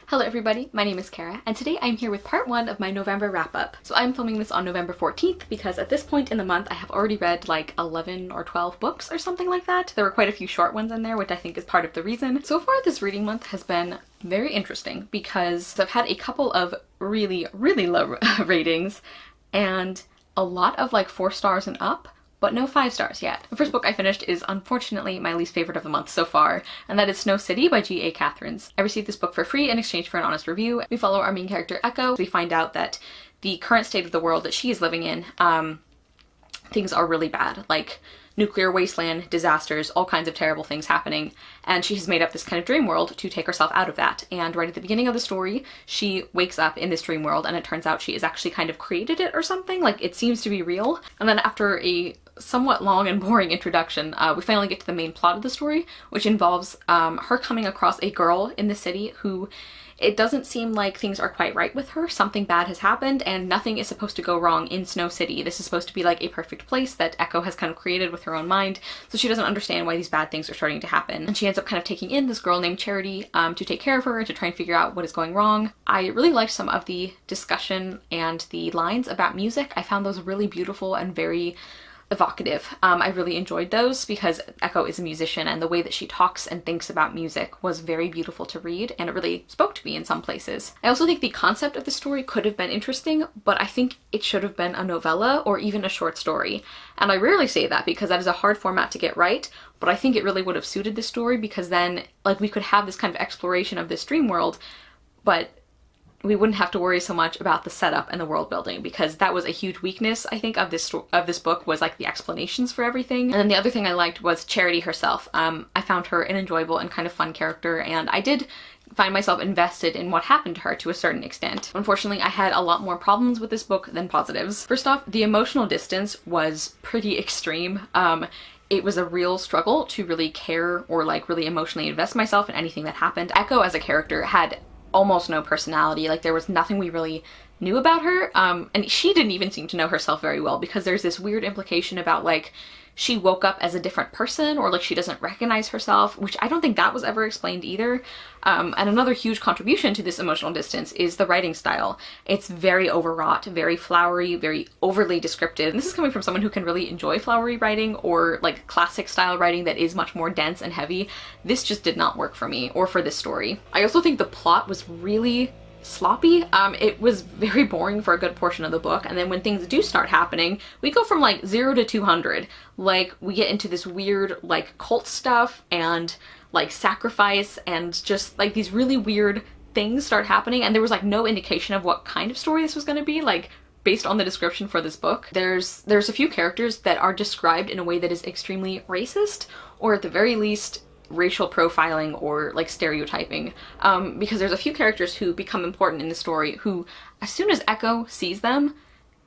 Hello everybody, my name is Kara, and today I'm here with part 1 of my November wrap-up. So I'm filming this on November 14th because at this point in the month I have already read like 11 or 12 books or something like that. There were quite a few short ones in there, which I think is part of the reason. So far this reading month has been very interesting because I've had a couple of really low ratings and a lot of like 4 stars and up, but no 5 stars yet. The first book I finished is unfortunately my least favorite of the month so far, and that is Snow City by G.A. Catherines. I received this book for free in exchange for an honest review. We follow our main character Echo. We find out that the current state of the world that she is living in, things are really bad. Like nuclear wasteland, disasters, all kinds of terrible things happening, and she has made up this kind of dream world to take herself out of that. And right at the beginning of the story, she wakes up in this dream world and it turns out she has actually kind of created it or something, like it seems to be real. And then after a somewhat long and boring introduction, we finally get to the main plot of the story, which involves her coming across a girl in the city who it doesn't seem like things are quite right with her. Something bad has happened and nothing is supposed to go wrong in Snow City. This is supposed to be like a perfect place that Echo has kind of created with her own mind, so she doesn't understand why these bad things are starting to happen. And she ends up kind of taking in this girl named Charity to take care of her and to try and figure out what is going wrong. I really liked some of the discussion and the lines about music. I found those really beautiful and very evocative. I really enjoyed those because Echo is a musician and the way that she talks and thinks about music was very beautiful to read, and it really spoke to me in some places. I also think the concept of the story could have been interesting, but I think it should have been a novella or even a short story. And I rarely say that because that is a hard format to get right, but I think it really would have suited this story because then like we could have this kind of exploration of this dream world, but we wouldn't have to worry so much about the setup and the world building, because that was a huge weakness I think of this book, was like the explanations for everything. And then the other thing I liked was Charity herself. I found her an enjoyable and kind of fun character, and I did find myself invested in what happened to her to a certain extent. Unfortunately, I had a lot more problems with this book than positives. First off, the emotional distance was pretty extreme. It was a real struggle to really care or like really emotionally invest myself in anything that happened. Echo as a character had almost no personality. Like there was nothing we really knew about her, and she didn't even seem to know herself very well, because there's this weird implication about like she woke up as a different person, or like she doesn't recognize herself, which I don't think that was ever explained either. And another huge contribution to this emotional distance is the writing style. It's very overwrought, very flowery, very overly descriptive. And this is coming from someone who can really enjoy flowery writing or like classic style writing that is much more dense and heavy. This just did not work for me or for this story. I also think the plot was really sloppy. It was very boring for a good portion of the book, and then when things do start happening, we go from like 0 to 200. Like we get into this weird like cult stuff and like sacrifice, and just like these really weird things start happening, and there was like no indication of what kind of story this was going to be, like based on the description for this book. There's a few characters that are described in a way that is extremely racist, or at the very least racial profiling or like stereotyping, because there's a few characters who become important in the story who, as soon as Echo sees them,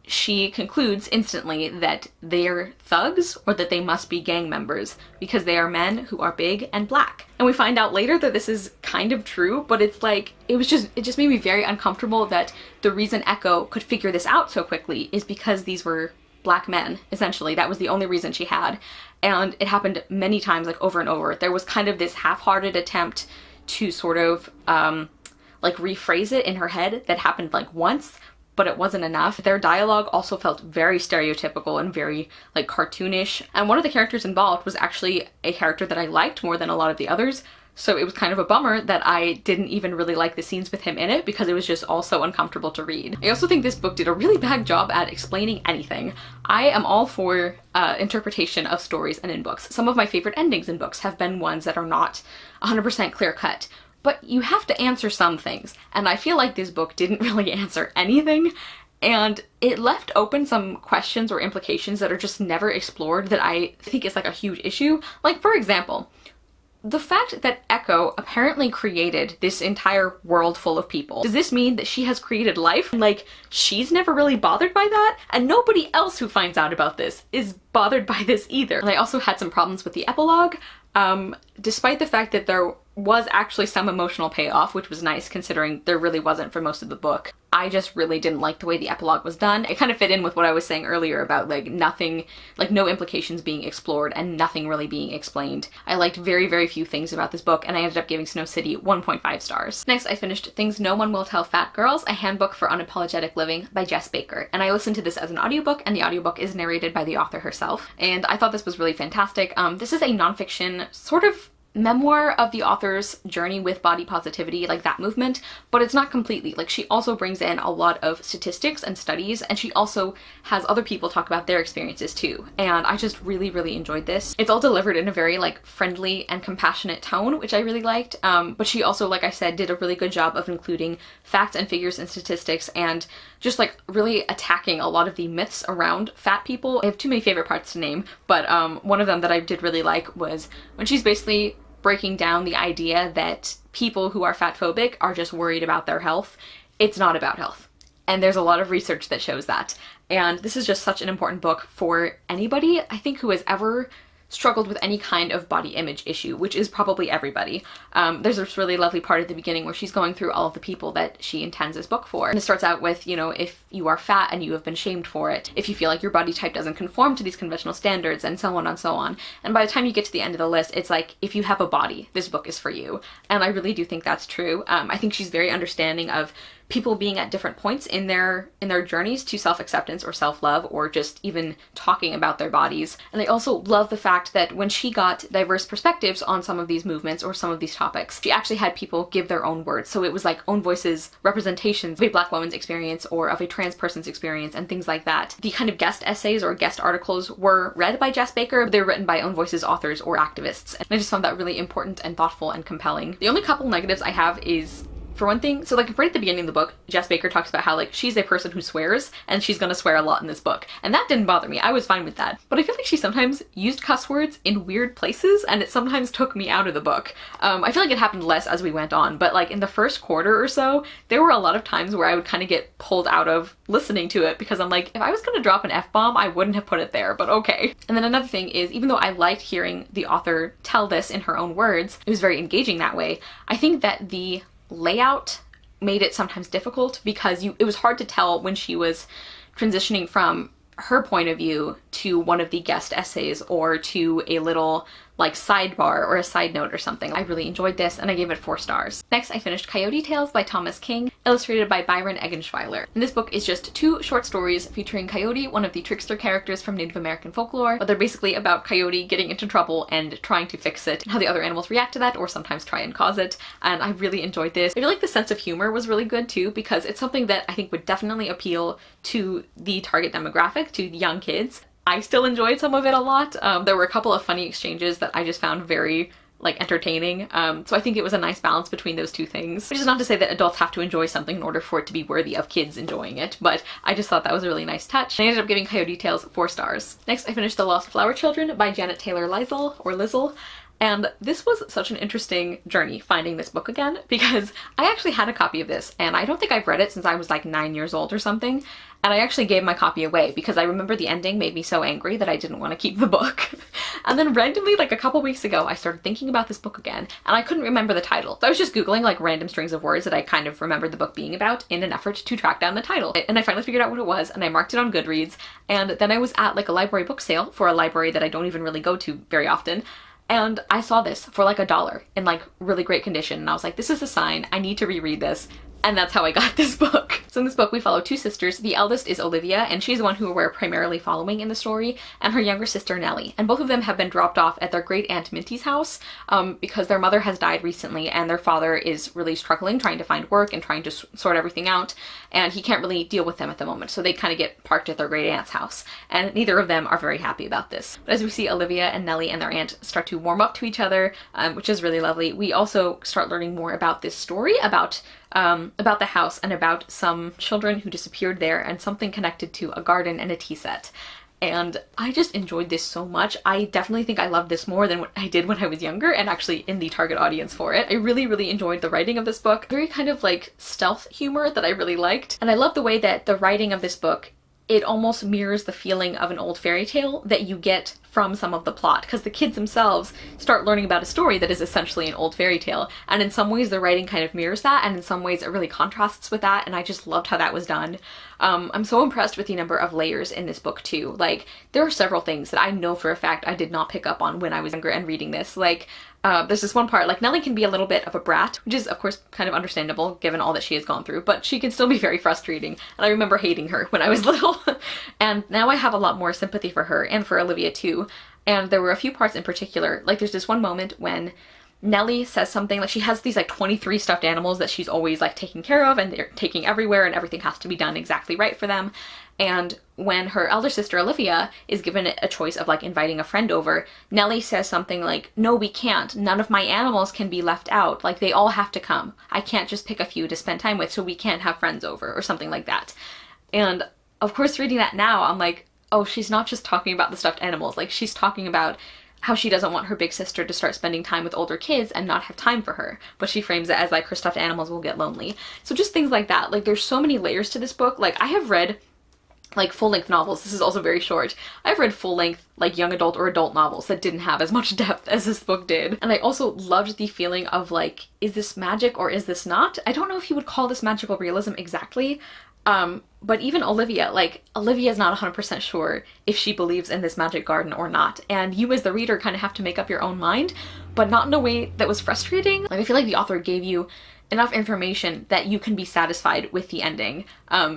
she concludes instantly that they're thugs or that they must be gang members because they are men who are big and black. And we find out later that this is kind of true, but it's like it just made me very uncomfortable that the reason Echo could figure this out so quickly is because these were black men, essentially. That was the only reason she had. And it happened many times, like over and over. There was kind of this half-hearted attempt to sort of like rephrase it in her head that happened like once, but it wasn't enough. Their dialogue also felt very stereotypical and very like cartoonish. And one of the characters involved was actually a character that I liked more than a lot of the others. So it was kind of a bummer that I didn't even really like the scenes with him in it, because it was just all so uncomfortable to read. I also think this book did a really bad job at explaining anything. I am all for interpretation of stories and in books. Some of my favorite endings in books have been ones that are not 100% clear-cut, but you have to answer some things, and I feel like this book didn't really answer anything, and it left open some questions or implications that are just never explored that I think is like a huge issue. Like, for example, the fact that Echo apparently created this entire world full of people. Does this mean that she has created life? Like, she's never really bothered by that? And nobody else who finds out about this is bothered by this either. And I also had some problems with the epilogue. Despite the fact that there was actually some emotional payoff, which was nice considering there really wasn't for most of the book. I just really didn't like the way the epilogue was done. It kind of fit in with what I was saying earlier about like nothing, like no implications being explored and nothing really being explained. I liked very, very few things about this book, and I ended up giving Snow City 1.5 stars. Next, I finished Things No One Will Tell Fat Girls, a handbook for unapologetic living by Jess Baker. And I listened to this as an audiobook, and the audiobook is narrated by the author herself. And I thought this was really fantastic. This is a nonfiction sort of memoir of the author's journey with body positivity, like that movement, but it's not completely. Like, she also brings in a lot of statistics and studies, and she also has other people talk about their experiences too. And I just really, really enjoyed this. It's all delivered in a very like friendly and compassionate tone, which I really liked. But she also, like I said, did a really good job of including facts and figures and statistics and just like really attacking a lot of the myths around fat people. I have too many favorite parts to name, but one of them that I did really like was when she's basically breaking down the idea that people who are fatphobic are just worried about their health. It's not about health. And there's a lot of research that shows that. And this is just such an important book for anybody, I think, who has ever struggled with any kind of body image issue, which is probably everybody. There's this really lovely part at the beginning where she's going through all of the people that she intends this book for. And it starts out with, you know, if you are fat and you have been shamed for it, if you feel like your body type doesn't conform to these conventional standards, and so on and so on. And by the time you get to the end of the list, it's like, if you have a body, this book is for you. And I really do think that's true. I think she's very understanding of people being at different points in their journeys to self-acceptance or self-love, or just even talking about their bodies. And I also love the fact that when she got diverse perspectives on some of these movements or some of these topics, she actually had people give their own words. So it was like own voices, representations of a Black woman's experience or of a trans person's experience and things like that. The kind of guest essays or guest articles were read by Jess Baker, but they were written by own voices, authors, or activists. And I just found that really important and thoughtful and compelling. The only couple negatives I have is, for one thing, so like right at the beginning of the book, Jess Baker talks about how like she's a person who swears, and she's gonna swear a lot in this book. And that didn't bother me. I was fine with that. But I feel like she sometimes used cuss words in weird places, and it sometimes took me out of the book. I feel like it happened less as we went on, but like in the first quarter or so, there were a lot of times where I would kind of get pulled out of listening to it because I'm like, if I was gonna drop an F-bomb, I wouldn't have put it there, but okay. And then another thing is, even though I liked hearing the author tell this in her own words, it was very engaging that way. I think that the layout made it sometimes difficult because it was hard to tell when she was transitioning from her point of view to one of the guest essays or to a little like sidebar or a side note or something. I really enjoyed this and I gave it 4 stars. Next, I finished Coyote Tails by Thomas King, illustrated by Byron Eggenschweiler. And this book is just 2 short stories featuring Coyote, one of the trickster characters from Native American folklore, but they're basically about Coyote getting into trouble and trying to fix it, and how the other animals react to that or sometimes try and cause it. And I really enjoyed this. I feel like the sense of humor was really good too, because it's something that I think would definitely appeal to the target demographic, to young kids. I still enjoyed some of it a lot. There were a couple of funny exchanges that I just found very like entertaining. So I think it was a nice balance between those 2 things. Which is not to say that adults have to enjoy something in order for it to be worthy of kids enjoying it, but I just thought that was a really nice touch. I ended up giving Coyote Tails 4 stars. Next, I finished The Lost Flower Children by Janet Taylor Lizzle. And this was such an interesting journey finding this book again, because I actually had a copy of this and I don't think I've read it since I was like 9 years old or something. And I actually gave my copy away because I remember the ending made me so angry that I didn't want to keep the book. And then randomly, like a couple weeks ago, I started thinking about this book again and I couldn't remember the title. So I was just Googling like random strings of words that I kind of remembered the book being about in an effort to track down the title. And I finally figured out what it was and I marked it on Goodreads. And then I was at like a library book sale for a library that I don't even really go to very often. And I saw this for like $1 in like really great condition. And I was like, this is a sign, I need to reread this. And that's how I got this book. So in this book, we follow 2 sisters. The eldest is Olivia, and she's the one who we're primarily following in the story, and her younger sister, Nellie. And both of them have been dropped off at their great aunt Minty's house because their mother has died recently, and their father is really struggling, trying to find work and trying to sort everything out, and he can't really deal with them at the moment. So they kind of get parked at their great aunt's house, and neither of them are very happy about this. But as we see Olivia and Nellie and their aunt start to warm up to each other, which is really lovely, we also start learning more about this story, about the house and about some children who disappeared there and something connected to a garden and a tea set. And I just enjoyed this so much. I definitely think I loved this more than what I did when I was younger and actually in the target audience for it. I really, really enjoyed the writing of this book. Very kind of like stealth humor that I really liked. And I love the way that the writing of this book it almost mirrors the feeling of an old fairy tale that you get from some of the plot, because the kids themselves start learning about a story that is essentially an old fairy tale, and in some ways the writing kind of mirrors that, and in some ways it really contrasts with that, and I just loved how that was done. I'm so impressed with the number of layers in this book too. Like, there are several things that I know for a fact I did not pick up on when I was younger and reading this. Like, there's this one part, like, Nellie can be a little bit of a brat, which is of course kind of understandable given all that she has gone through, but she can still be very frustrating, and I remember hating her when I was little. And now I have a lot more sympathy for her, and for Olivia too. And there were a few parts in particular, like there's this one moment when Nellie says something, like she has these like 23 stuffed animals that she's always like taking care of, and they're taking everywhere and everything has to be done exactly right for them. And when her elder sister Olivia is given a choice of like inviting a friend over, Nellie says something like, "No, we can't. None of my animals can be left out. Like, they all have to come. I can't just pick a few to spend time with, so we can't have friends over," or something like that. And of course, reading that now, I'm like, oh, she's not just talking about the stuffed animals. Like, she's talking about how she doesn't want her big sister to start spending time with older kids and not have time for her. But she frames it as like her stuffed animals will get lonely. So just things like that. Like, there's so many layers to this book. Like, I have read like full-length novels. This is also very short. I've read full-length like young adult or adult novels that didn't have as much depth as this book did. And I also loved the feeling of like, is this magic or is this not? I don't know if you would call this magical realism exactly. But even Olivia, like, Olivia is not 100% sure if she believes in this magic garden or not. And you as the reader kind of have to make up your own mind, but not in a way that was frustrating. Like, I feel like the author gave you enough information that you can be satisfied with the ending,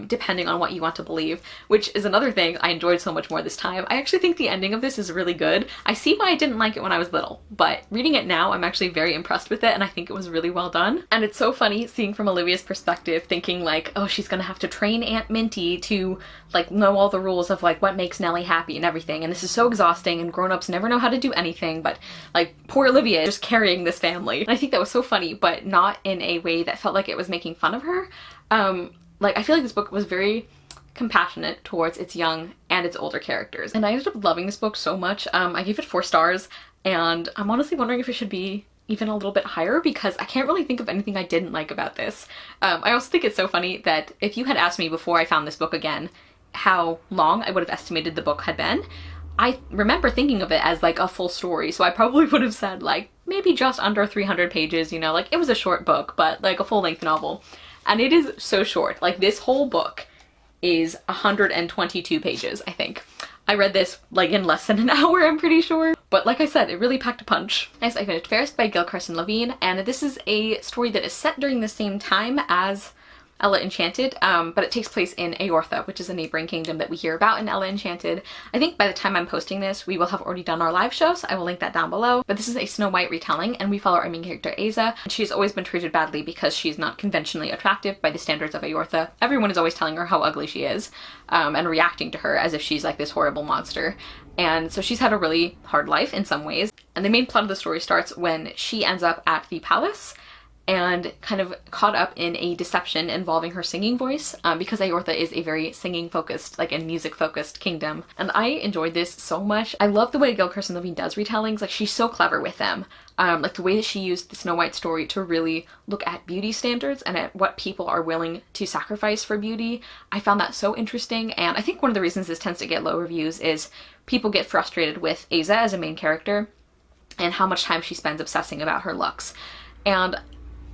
depending on what you want to believe, which is another thing I enjoyed so much more this time. I actually think the ending of this is really good. I see why I didn't like it when I was little, but reading it now, I'm actually very impressed with it, and I think it was really well done. And it's so funny seeing from Olivia's perspective, thinking like, oh, she's gonna have to train Aunt Minty to like know all the rules of like what makes Nellie happy and everything, and this is so exhausting, and grown-ups never know how to do anything, but like poor Olivia is just carrying this family. And I think that was so funny, but not in a way that felt like it was making fun of her. Like, I feel like this book was very compassionate towards its young and its older characters, and I ended up loving this book so much. I gave it 4 stars, and I'm honestly wondering if it should be even a little bit higher, because I can't really think of anything I didn't like about this. I also think it's so funny that if you had asked me before I found this book again how long I would have estimated the book had been, I remember thinking of it as like a full story, so I probably would have said like maybe just under 300 pages, you know, like it was a short book, but like a full-length novel. And it is so short. Like, this whole book is 122 pages, I think. I read this like in less than an hour, I'm pretty sure. But like I said, it really packed a punch. Next, I finished Fairest by Gail Carson Levine, and this is a story that is set during the same time as Ella Enchanted, but it takes place in Eortha, which is a neighboring kingdom that we hear about in Ella Enchanted. I think by the time I'm posting this, we will have already done our live show, so I will link that down below. But this is a Snow White retelling, and we follow our main character, Aza. She's always been treated badly because she's not conventionally attractive by the standards of Eortha. Everyone is always telling her how ugly she is, and reacting to her as if she's like this horrible monster. And so she's had a really hard life in some ways. And the main plot of the story starts when she ends up at the palace and kind of caught up in a deception involving her singing voice, because Eortha is a very singing focused, like, and music focused kingdom. And I enjoyed this so much. I love the way Gail Carson Levine does retellings. Like, she's so clever with them. Like the way that she used the Snow White story to really look at beauty standards and at what people are willing to sacrifice for beauty. I found that so interesting, and I think one of the reasons this tends to get low reviews is people get frustrated with Aza as a main character and how much time she spends obsessing about her looks. And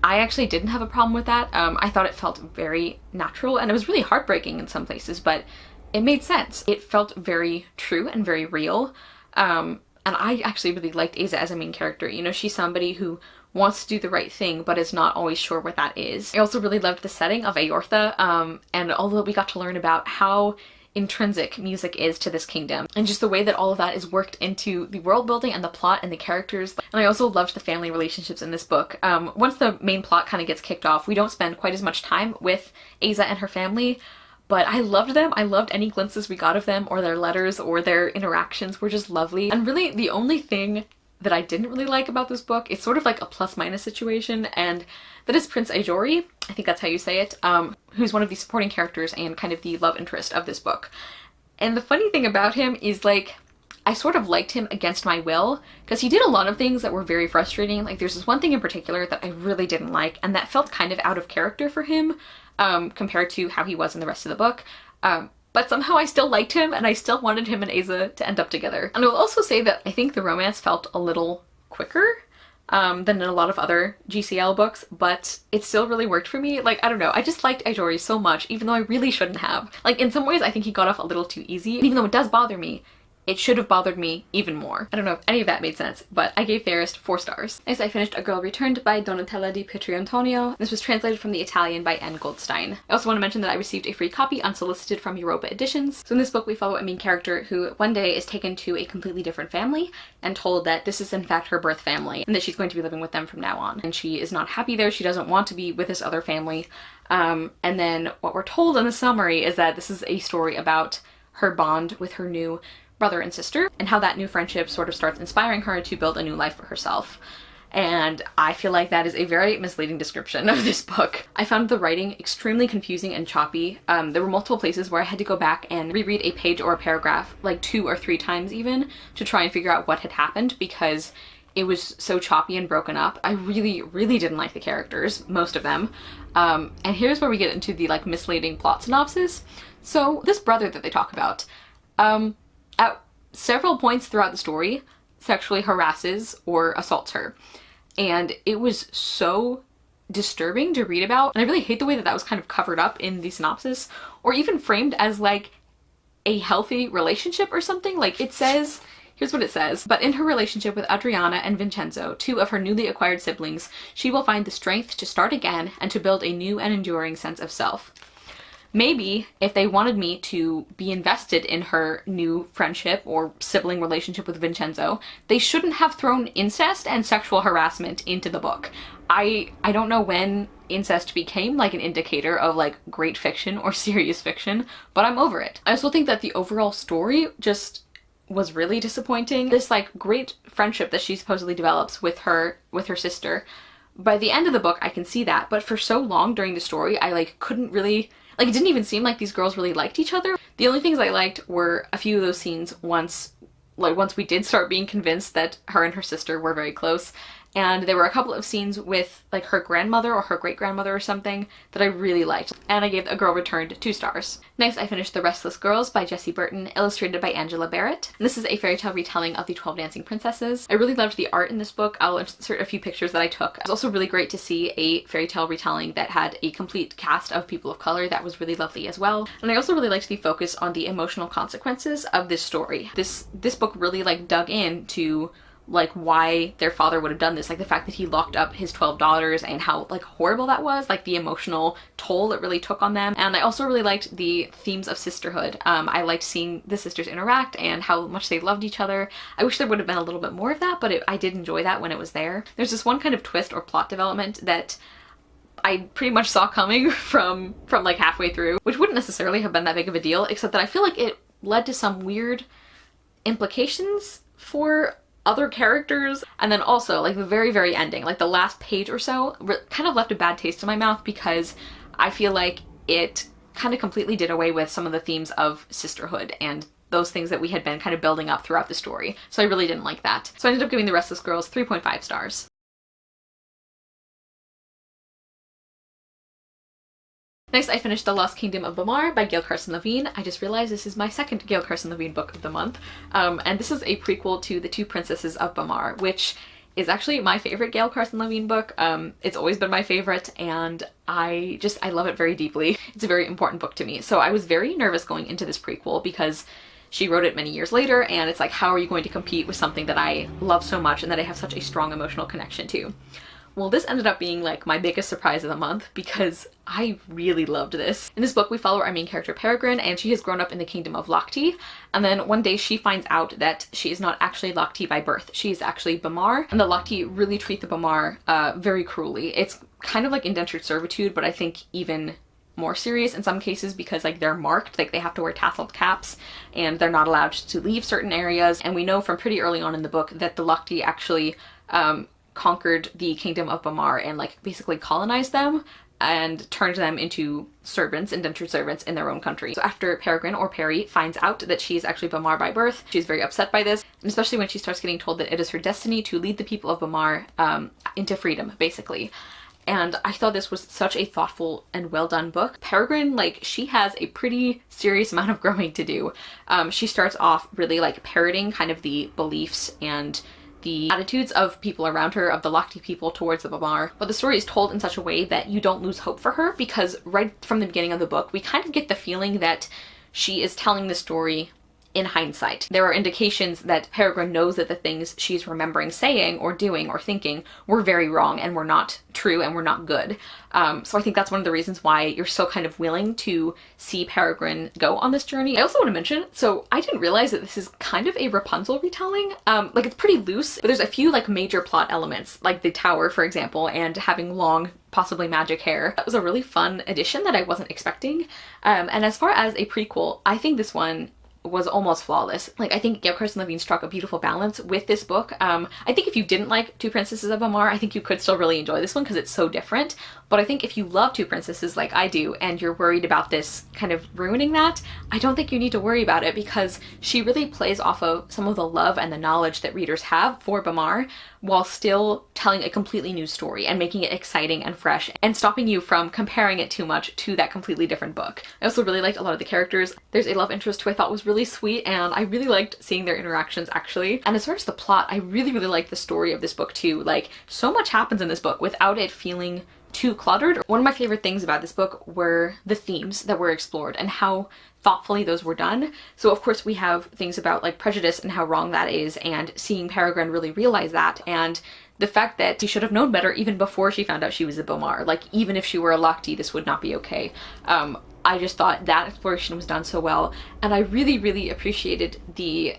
I actually didn't have a problem with that. I thought it felt very natural, and it was really heartbreaking in some places, but it made sense. It felt very true and very real. And I actually really liked Aza as a main character. You know, she's somebody who wants to do the right thing, but is not always sure what that is. I also really loved the setting of Eortha, and although we got to learn about how intrinsic music is to this kingdom, and just the way that all of that is worked into the world building and the plot and the characters. And I also loved the family relationships in this book. Once the main plot kind of gets kicked off, we don't spend quite as much time with Aza and her family, but I loved them. I loved any glimpses we got of them, or their letters, or their interactions were just lovely. And really the only thing that I didn't really like about this book, it's sort of like a plus-minus situation, and that is Prince Ajori, I think that's how you say it, who's one of the supporting characters and kind of the love interest of this book. And the funny thing about him is, like, I sort of liked him against my will, because he did a lot of things that were very frustrating. Like, there's this one thing in particular that I really didn't like, and that felt kind of out of character for him, compared to how he was in the rest of the book. but somehow I still liked him and I still wanted him and Asa to end up together. And I will also say that I think the romance felt a little quicker than in a lot of other GCL books, but it still really worked for me. Like, I don't know, I just liked Aizori so much, even though I really shouldn't have. Like, in some ways I think he got off a little too easy, and even though it does bother me, it should have bothered me even more. I don't know if any of that made sense, but I gave Fairest 4 stars. Next, I finished A Girl Returned by Donatella Di Pietrantonio. This was translated from the Italian by N. Goldstein. I also want to mention that I received a free copy unsolicited from Europa Editions. So in this book we follow a main character who one day is taken to a completely different family and told that this is in fact her birth family and that she's going to be living with them from now on. And she is not happy there. She doesn't want to be with this other family. And then what we're told in the summary is that this is a story about her bond with her new brother and sister, and how that new friendship sort of starts inspiring her to build a new life for herself. And I feel like that is a very misleading description of this book. I found the writing extremely confusing and choppy. There were multiple places where I had to go back and reread a page or a paragraph like 2 or 3 times even to try and figure out what had happened because it was so choppy and broken up. I really, really didn't like the characters, most of them. And here's where we get into the like misleading plot synopsis. So this brother that they talk about, at several points throughout the story, sexually harasses or assaults her. And it was so disturbing to read about. And I really hate the way that that was kind of covered up in the synopsis, or even framed as like a healthy relationship or something. Like it says, here's what it says: but in her relationship with Adriana and Vincenzo, 2 of her newly acquired siblings, she will find the strength to start again and to build a new and enduring sense of self. Maybe if they wanted me to be invested in her new friendship or sibling relationship with Vincenzo, they shouldn't have thrown incest and sexual harassment into the book. I don't know when incest became like an indicator of like great fiction or serious fiction, but I'm over it. I also think that the overall story just was really disappointing. This like great friendship that she supposedly develops with her sister, by the end of the book I can see that, but for so long during the story I like couldn't really, like it didn't even seem like these girls really liked each other. The only things I liked were a few of those scenes once we did start being convinced that her and her sister were very close. And there were a couple of scenes with like her grandmother or her great-grandmother or something that I really liked. And I gave A Girl Returned 2 stars. Next, I finished The Restless Girls by Jessie Burton, illustrated by Angela Barrett. And this is a fairy tale retelling of the 12 Dancing Princesses. I really loved the art in this book. I'll insert a few pictures that I took. It was also really great to see a fairy tale retelling that had a complete cast of people of color. That was really lovely as well. And I also really liked the focus on the emotional consequences of this story. This book really like dug into like why their father would have done this, like the fact that he locked up his 12 daughters and how like horrible that was, like the emotional toll it really took on them. And I also really liked the themes of sisterhood. I liked seeing the sisters interact and how much they loved each other. I wish there would have been a little bit more of that, but I did enjoy that when it was there. There's this one kind of twist or plot development that I pretty much saw coming from like halfway through, which wouldn't necessarily have been that big of a deal, except that I feel like it led to some weird implications for other characters. And then also like the very, very ending, like the last page or so, kind of left a bad taste in my mouth because I feel like it kind of completely did away with some of the themes of sisterhood and those things that we had been kind of building up throughout the story. So I really didn't like that. So I ended up giving The Restless Girls 3.5 stars. Next, I finished The Lost Kingdom of Bamarre by Gail Carson Levine. I just realized this is my second Gail Carson Levine book of the month. And this is a prequel to The Two Princesses of Bamarre, which is actually my favorite Gail Carson Levine book. It's always been my favorite, and I love it very deeply. It's a very important book to me. So I was very nervous going into this prequel because she wrote it many years later, and it's like, how are you going to compete with something that I love so much and that I have such a strong emotional connection to? Well, this ended up being like my biggest surprise of the month because I really loved this. In this book, we follow our main character Peregrine, and she has grown up in the kingdom of Locti. And then one day she finds out that she is not actually Locti by birth. She is actually Bamarre, and the Locti really treat the Bamarre very cruelly. It's kind of like indentured servitude, but I think even more serious in some cases because like they're marked, like they have to wear tasseled caps and they're not allowed to leave certain areas. And we know from pretty early on in the book that the Locti actually conquered the kingdom of Bamarre and like basically colonized them and turned them into servants, indentured servants in their own country. So after Peregrine, or Perry, finds out that she is actually Bamarre by birth, she's very upset by this, and especially when she starts getting told that it is her destiny to lead the people of Bamarre into freedom, basically. and I thought this was such a thoughtful and well done book. Peregrine, like, she has a pretty serious amount of growing to do. She starts off really like parroting kind of the beliefs and the attitudes of people around her, of the locti people towards the Bamarre, but the story is told in such a way that you don't lose hope for her, because right from the beginning of the book we kind of get the feeling that she is telling the story in hindsight. There are indications that Peregrine knows that the things she's remembering saying or doing or thinking were very wrong and were not true and were not good. So I think that's one of the reasons why you're still kind of willing to see Peregrine go on this journey. I also want to mention, so I didn't realize that this is kind of a Rapunzel retelling. Like, it's pretty loose, but there's a few like major plot elements, like the tower, for example, and having long, possibly magic hair. That was a really fun addition that I wasn't expecting. And as far as a prequel, I think this one was almost flawless. Like, I think Gail Carson Levine struck a beautiful balance with this book. I think if you didn't like Two Princesses of Bamarre, I think you could still really enjoy this one because it's so different. But I think if you love Two Princesses like I do and you're worried about this kind of ruining that, I don't think you need to worry about it, because she really plays off of some of the love and the knowledge that readers have for Bamarre while still telling a completely new story and making it exciting and fresh and stopping you from comparing it too much to that completely different book. I also really liked a lot of the characters. There's a love interest who I thought was really sweet, and I really liked seeing their interactions actually. And as far as the plot, I really liked the story of this book too. Like, so much happens in this book without it feeling too cluttered. One of my favorite things about this book were the themes that were explored and how thoughtfully those were done. So of course we have things about like prejudice and how wrong that is, and seeing Peregrine really realize that, and the fact that she should have known better even before she found out she was a Bamarre. Like, even if she were a locti, this would not be okay. I just thought that exploration was done so well, and I really appreciated the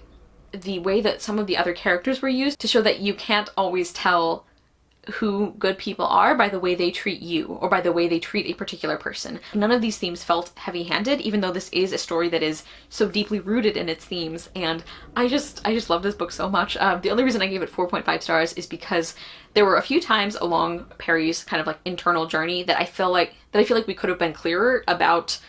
way that some of the other characters were used to show that you can't always tell who good people are by the way they treat you or by the way they treat a particular person. None of these themes felt heavy-handed, even though this is a story that is so deeply rooted in its themes, and I just love this book so much. The only reason I gave it 4.5 stars is because there were a few times along Perry's kind of like internal journey that I feel like we could have been clearer about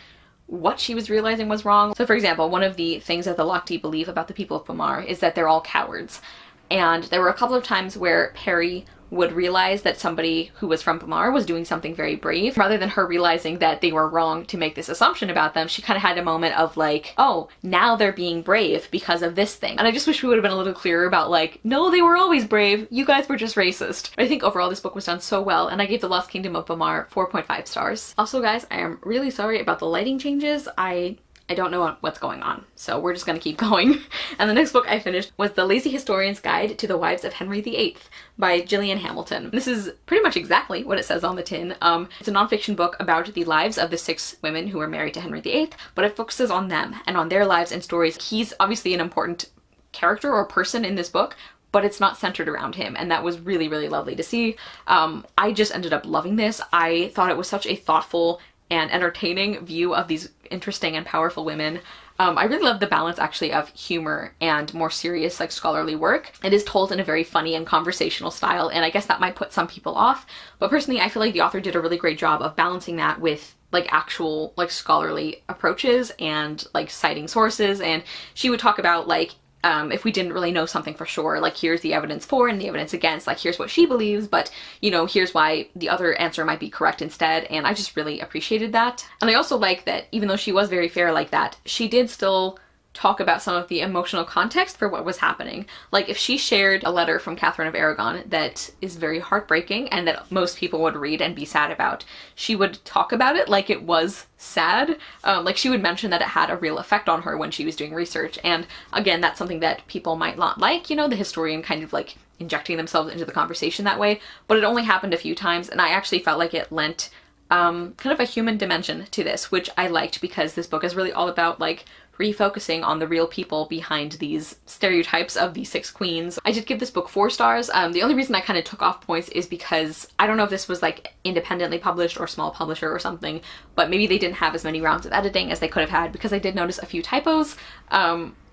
what she was realizing was wrong. So for example, one of the things that the locti believe about the people of Bamarre is that they're all cowards, and there were a couple of times where Perry would realize that somebody who was from Bamarre was doing something very brave. Rather than her realizing that they were wrong to make this assumption about them, she kind of had a moment of like, oh, now they're being brave because of this thing. And I just wish we would have been a little clearer about like, no, they were always brave. You guys were just racist. But I think overall this book was done so well, and I gave The Lost Kingdom of Bamarre 4.5 stars. Also guys, I am really sorry about the lighting changes. I don't know what's going on, so we're just gonna keep going. And the next book I finished was The Lazy Historian's Guide to the Wives of Henry VIII by Gillian Hamilton. This is pretty much exactly what it says on the tin. It's a nonfiction book about the lives of the 6 women who were married to Henry VIII, but it focuses on them and on their lives and stories. He's obviously an important character or person in this book, but it's not centered around him, and that was really lovely to see. I just ended up loving this. I thought it was such a thoughtful and entertaining view of these interesting and powerful women. I really love the balance actually of humor and more serious like scholarly work. It is told in a very funny and conversational style, and I guess that might put some people off, but personally I feel like the author did a really great job of balancing that with like actual like scholarly approaches and like citing sources. And she would talk about like if we didn't really know something for sure, like here's the evidence for and the evidence against, like here's what she believes, but you know, here's why the other answer might be correct instead. And I just really appreciated that. And I also like that even though she was very fair like that, she did still talk about some of the emotional context for what was happening. Like if she shared a letter from Catherine of Aragon that is very heartbreaking and that most people would read and be sad about, she would talk about it like it was sad. Like she would mention that it had a real effect on her when she was doing research. And again, that's something that people might not like, you know, the historian kind of like injecting themselves into the conversation that way, but it only happened a few times, and I actually felt like it lent kind of a human dimension to this, which I liked, because this book is really all about like refocusing on the real people behind these stereotypes of the 6 queens. I did give this book 4 stars. The only reason I kind of took off points is because I don't know if this was like independently published or small publisher or something, but maybe they didn't have as many rounds of editing as they could have had, because I did notice a few typos.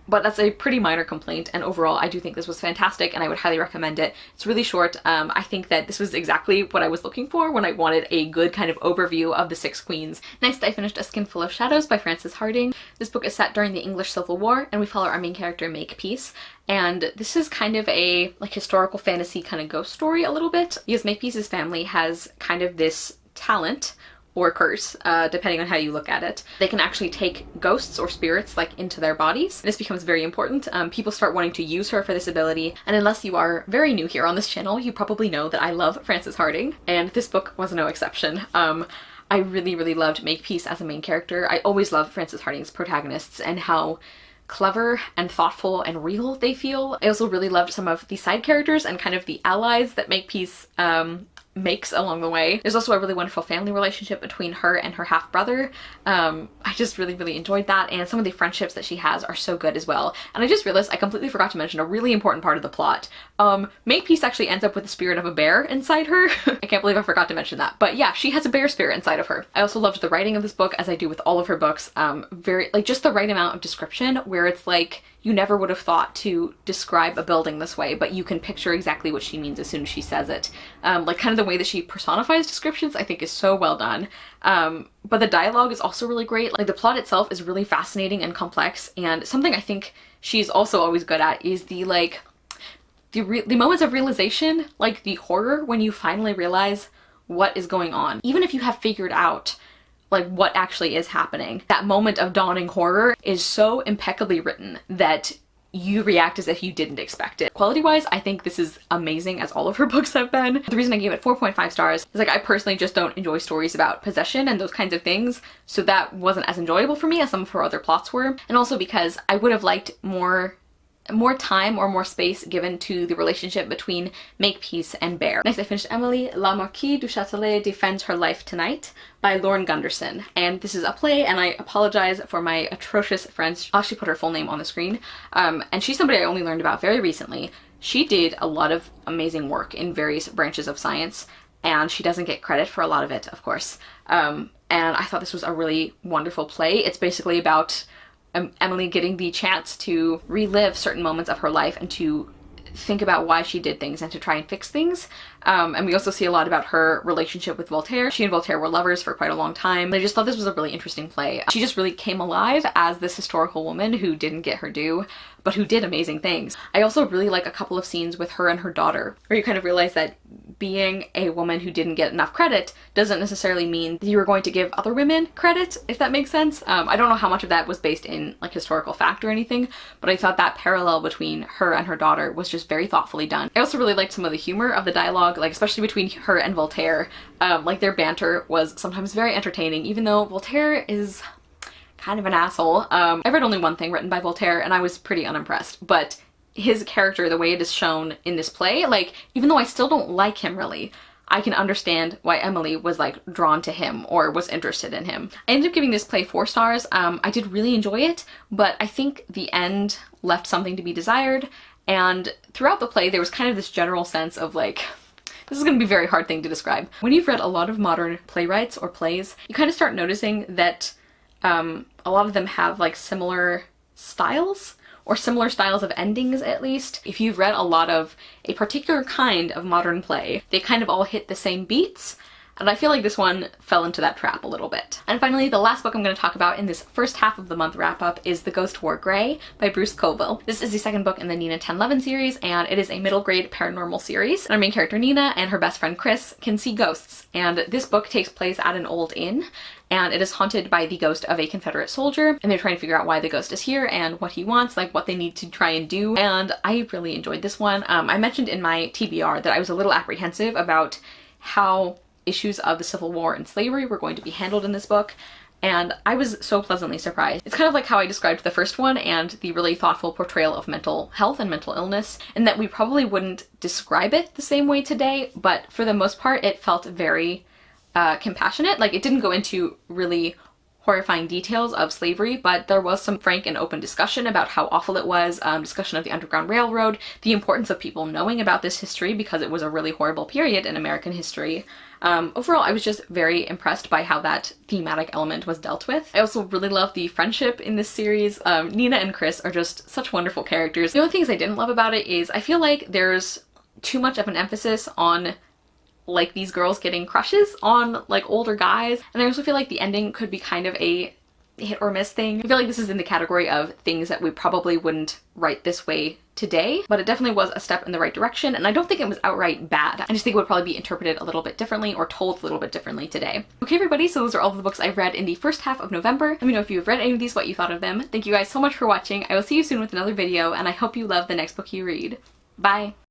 But that's a pretty minor complaint, and overall I do think this was fantastic and I would highly recommend it. It's really short. I think that this was exactly what I was looking for when I wanted a good kind of overview of the six queens. Next, I finished A Skinful of Shadows by Frances Hardinge. This book is set during the English Civil War, and we follow our main character Makepeace. And this is kind of a like historical fantasy kind of ghost story a little bit, because Makepeace's family has kind of this talent or curse, depending on how you look at it. They can actually take ghosts or spirits like into their bodies. This becomes very important. People start wanting to use her for this ability, and unless you are very new here on this channel, you probably know that I love Frances Hardinge, and this book was no exception. I really, really loved Makepeace as a main character. I always love Frances Hardinge's protagonists and how clever and thoughtful and real they feel. I also really loved some of the side characters and kind of the allies that Makepeace makes along the way. There's also a really wonderful family relationship between her and her half-brother. I just really, really enjoyed that, and some of the friendships that she has are so good as well. And I just realized I completely forgot to mention a really important part of the plot. Makepeace actually ends up with the spirit of a bear inside her. I can't believe I forgot to mention that. But yeah, she has a bear spirit inside of her. I also loved the writing of this book, as I do with all of her books. Very, like, just the right amount of description where it's like, you never would have thought to describe a building this way, but you can picture exactly what she means as soon as she says it. Like kind of the way that she personifies descriptions I think is so well done. But the dialogue is also really great. Like the plot itself is really fascinating and complex, and something I think she's also always good at is the like, the moments of realization, like the horror when you finally realize what is going on. Even if you have figured out like what actually is happening, that moment of dawning horror is so impeccably written that you react as if you didn't expect it. Quality-wise, I think this is amazing, as all of her books have been. The reason I gave it 4.5 stars is like I personally just don't enjoy stories about possession and those kinds of things, so that wasn't as enjoyable for me as some of her other plots were. And also because I would have liked more time or more space given to the relationship between Makepeace and Bear. Next, I finished Emily, La Marquise du Châtelet Defends Her Life Tonight by Lauren Gunderson. And this is a play, and I apologize for my atrocious French. I'll actually put her full name on the screen. And she's somebody I only learned about very recently. She did a lot of amazing work in various branches of science, and she doesn't get credit for a lot of it, of course. And I thought this was a really wonderful play. It's basically about Emily getting the chance to relive certain moments of her life and to think about why she did things and to try and fix things. And we also see a lot about her relationship with Voltaire. She and Voltaire were lovers for quite a long time. I just thought this was a really interesting play. She just really came alive as this historical woman who didn't get her due, but who did amazing things. I also really like a couple of scenes with her and her daughter, where you kind of realize that being a woman who didn't get enough credit doesn't necessarily mean that you are going to give other women credit, if that makes sense. I don't know how much of that was based in like historical fact or anything, but I thought that parallel between her and her daughter was just very thoughtfully done. I also really liked some of the humor of the dialogue, like especially between her and Voltaire. Like their banter was sometimes very entertaining, even though Voltaire is kind of an asshole. I read only one thing written by Voltaire and I was pretty unimpressed, but his character, the way it is shown in this play, like even though I still don't like him really, I can understand why Emily was like drawn to him or was interested in him. I ended up giving this play 4 stars. I did really enjoy it, but I think the end left something to be desired, and throughout the play there was kind of this general sense of like, this is going to be a very hard thing to describe. When you've read a lot of modern playwrights or plays, you kind of start noticing that a lot of them have like similar styles, or similar styles of endings at least. If you've read a lot of a particular kind of modern play, they kind of all hit the same beats, and I feel like this one fell into that trap a little bit. And finally, the last book I'm going to talk about in this first half of the month wrap-up is The Ghost Wore Grey by Bruce Coville. This is the second book in the Nina 1011 series, and it is a middle grade paranormal series. And our main character Nina and her best friend Chris can see ghosts, and this book takes place at an old inn, and it is haunted by the ghost of a Confederate soldier, and they're trying to figure out why the ghost is here and what he wants, like what they need to try and do. And I really enjoyed this one. I mentioned in my TBR that I was a little apprehensive about how issues of the Civil War and slavery were going to be handled in this book, and I was so pleasantly surprised. It's kind of like how I described the first one and the really thoughtful portrayal of mental health and mental illness, and that we probably wouldn't describe it the same way today, but for the most part it felt very compassionate. Like it didn't go into really horrifying details of slavery, but there was some frank and open discussion about how awful it was, discussion of the Underground Railroad, the importance of people knowing about this history because it was a really horrible period in American history. Overall, I was just very impressed by how that thematic element was dealt with. I also really love the friendship in this series. Nina and Chris are just such wonderful characters. The only things I didn't love about it is I feel like there's too much of an emphasis on like these girls getting crushes on like older guys, and I also feel like the ending could be kind of a hit or miss thing. I feel like this is in the category of things that we probably wouldn't write this way today, but it definitely was a step in the right direction, and I don't think it was outright bad. I just think it would probably be interpreted a little bit differently or told a little bit differently today. Okay everybody, so those are all of the books I've read in the first half of November. Let me know if you've read any of these, what you thought of them. Thank you guys so much for watching. I will see you soon with another video, and I hope you love the next book you read. Bye!